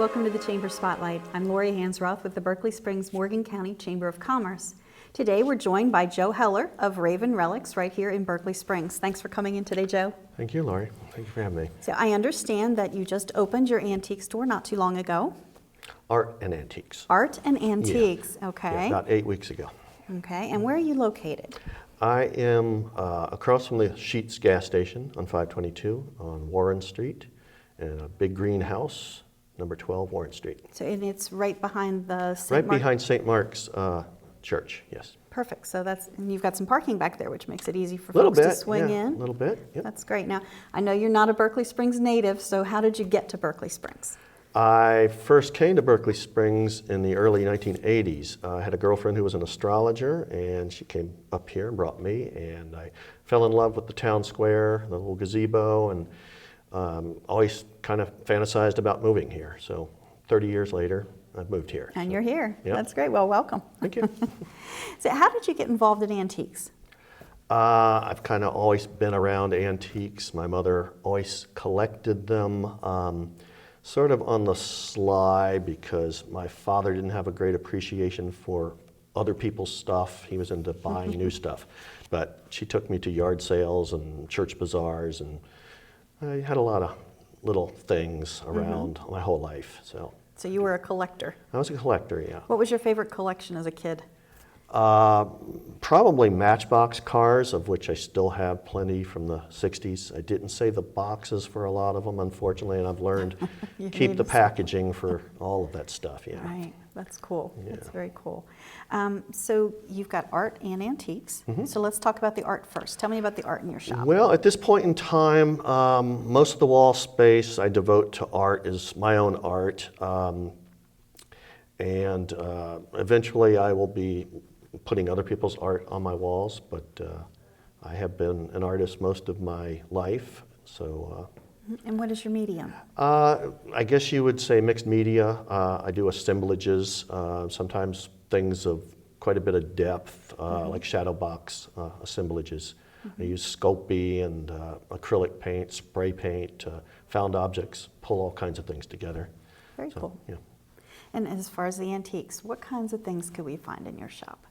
welcome to the Chamber Spotlight. I'm Lori Hansroth with the Berkeley Springs Morgan County Chamber of Commerce. Today we're joined by Joe Heller of Raven Relics right here in Berkeley Springs. Thanks for coming in today, Joe. Thank you, Lori. Thank you for having me. So I understand that you just opened your antique store not too long ago. Art and antiques. Art and antiques, Yeah. okay. Yeah, about 8 weeks ago. Okay, and where are you located? I am across from the Sheetz gas station on 522 on Warren Street in a big green house, number 12 Warren Street. So and it's right behind the Right behind St. Mark's Church, yes. Perfect. So and you've got some parking back there, which makes it easy for Little folks bit, to swing yeah, in. A little bit, yep. That's great. Now, I know you're not a Berkeley Springs native, so how did you get to Berkeley Springs? I first came to Berkeley Springs in the early 1980s. I had a girlfriend who was an astrologer, and she came up here and brought me, and I fell in love with the town square, the little gazebo, and always kind of fantasized about moving here. So 30 years later, I've moved here. And you're here. Yep. That's great. Well, welcome. Thank you. So how did you get involved in antiques? I've kind of always been around antiques. My mother always collected them. Sort of on the sly because my father didn't have a great appreciation for other people's stuff. He was into buying new stuff. But she took me to yard sales and church bazaars, and I had a lot of little things around my whole life. So you were a collector. I was a collector, yeah. What was your favorite collection as a kid? Probably Matchbox cars, of which I still have plenty from the 60s. I didn't save the boxes for a lot of them, unfortunately, and I've learned keep the packaging for all of that stuff. Yeah. Right, that's cool. Yeah. That's very cool. So you've got art and antiques. So let's talk about the art first. Tell me about the art in your shop. Well, at this point in time, most of the wall space I devote to art is my own art, and eventually I will be putting other people's art on my walls, but I have been an artist most of my life, so. And what is your medium? I guess you would say mixed media. I do assemblages, sometimes things of quite a bit of depth, like shadow box assemblages. I use Sculpey and acrylic paint, spray paint, found objects, pull all kinds of things together. Very cool. Yeah. And as far as the antiques, what kinds of things could we find in your shop?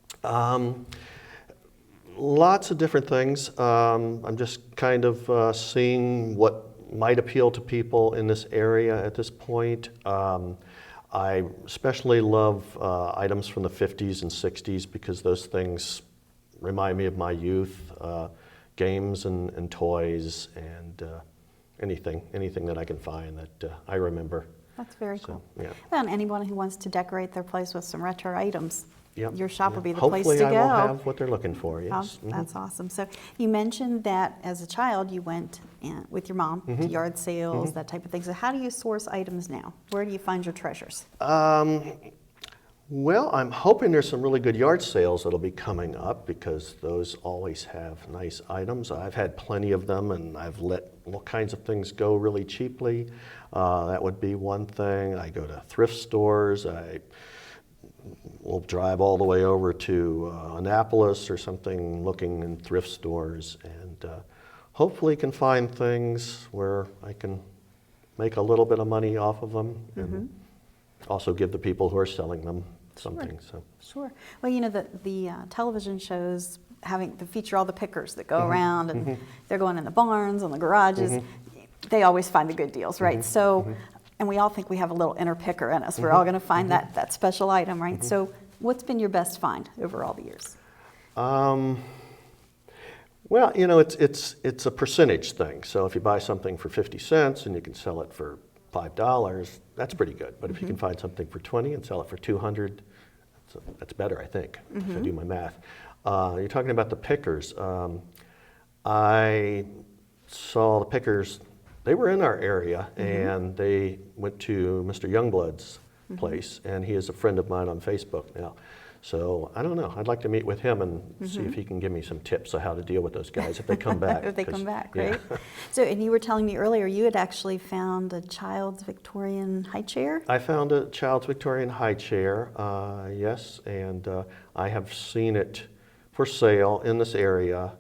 Lots of different things. I'm just kind of seeing what might appeal to people in this area at this point. I especially love items from the 50s and 60s because those things remind me of my youth, games and toys and anything that I can find that I remember. That's very cool. Yeah. And anyone who wants to decorate their place with some retro items, Yep. your shop will be the Hopefully place to go. I will have what they're looking for, yes. That's awesome. So you mentioned that as a child you went with your mom to yard sales, that type of thing. So how do you source items now? Where do you find your treasures? Well, I'm hoping there's some really good yard sales that'll be coming up because those always have nice items. I've had plenty of them and I've let all kinds of things go really cheaply. That would be one thing. I go to thrift stores. I will drive all the way over to Annapolis or something looking in thrift stores and hopefully can find things where I can make a little bit of money off of them and also give the people who are selling them something. Sure. Well, you know, the television shows feature all the pickers that go around and they're going in the barns and the garages. They always find the good deals, right? So, and we all think we have a little inner picker in us. We're all going to find that special item, right? So what's been your best find over all the years? Well, you know, it's a percentage thing. So if you buy something for 50 cents and you can sell it for $5, that's pretty good. But if you can find something for 20 and sell it for 200, that's better, I think, if I do my math. You're talking about the pickers. I saw the pickers. They were in our area, and they went to Mr. Youngblood's place, and he is a friend of mine on Facebook now. So I don't know. I'd like to meet with him and see if he can give me some tips on how to deal with those guys if they come back. If they come back, right? So, and you were telling me earlier you had actually found a child's Victorian high chair? I found a child's Victorian high chair, yes, and I have seen it for sale in this area,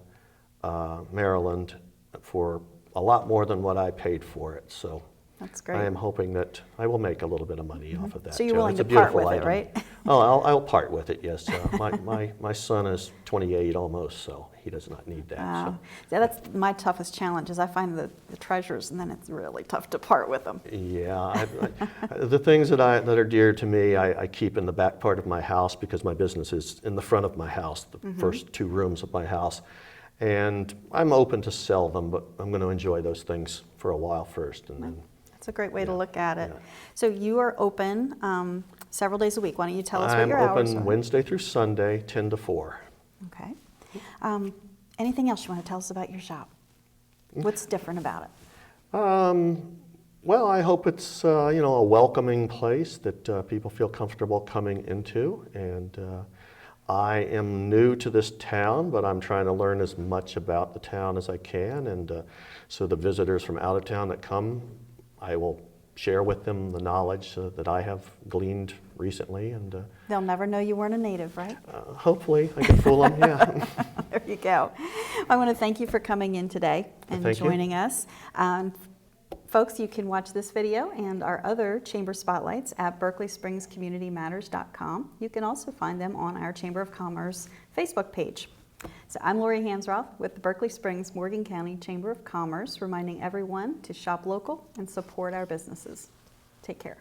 Maryland, for a lot more than what I paid for it. So That's great. I am hoping that I will make a little bit of money off of that. So you're too. willing It's to a part beautiful with it, item. right? Oh, I'll part with it, yes. My son is 28 almost, so he does not need that. So. Yeah, that's my toughest challenge is I find the treasures, and then it's really tough to part with them. Yeah, the things that are dear to me, I keep in the back part of my house because my business is in the front of my house, the first 2 rooms of my house. And I'm open to sell them, but I'm going to enjoy those things for a while first. And then, That's a great way to look at it. yeah. So you are open several days a week. Why don't you tell us what your I'm hours open are? Wednesday through Sunday, 10 to 4. Okay. Anything else you want to tell us about your shop? What's different about it? Well, I hope it's a welcoming place that people feel comfortable coming into. And I am new to this town, but I'm trying to learn as much about the town as I can. And so the visitors from out of town that come, I will share with them the knowledge that I have gleaned recently. And They'll never know you weren't a native, right? hopefully I can fool them. Yeah. There you go. I want to thank you for coming in today and Thank you. joining us. Folks, you can watch this video and our other Chamber Spotlights at berkeleyspringscommunitymatters.com. You can also find them on our Chamber of Commerce Facebook page. So I'm Lori Hansroth with the Berkeley Springs Morgan County Chamber of Commerce, reminding everyone to shop local and support our businesses. Take care.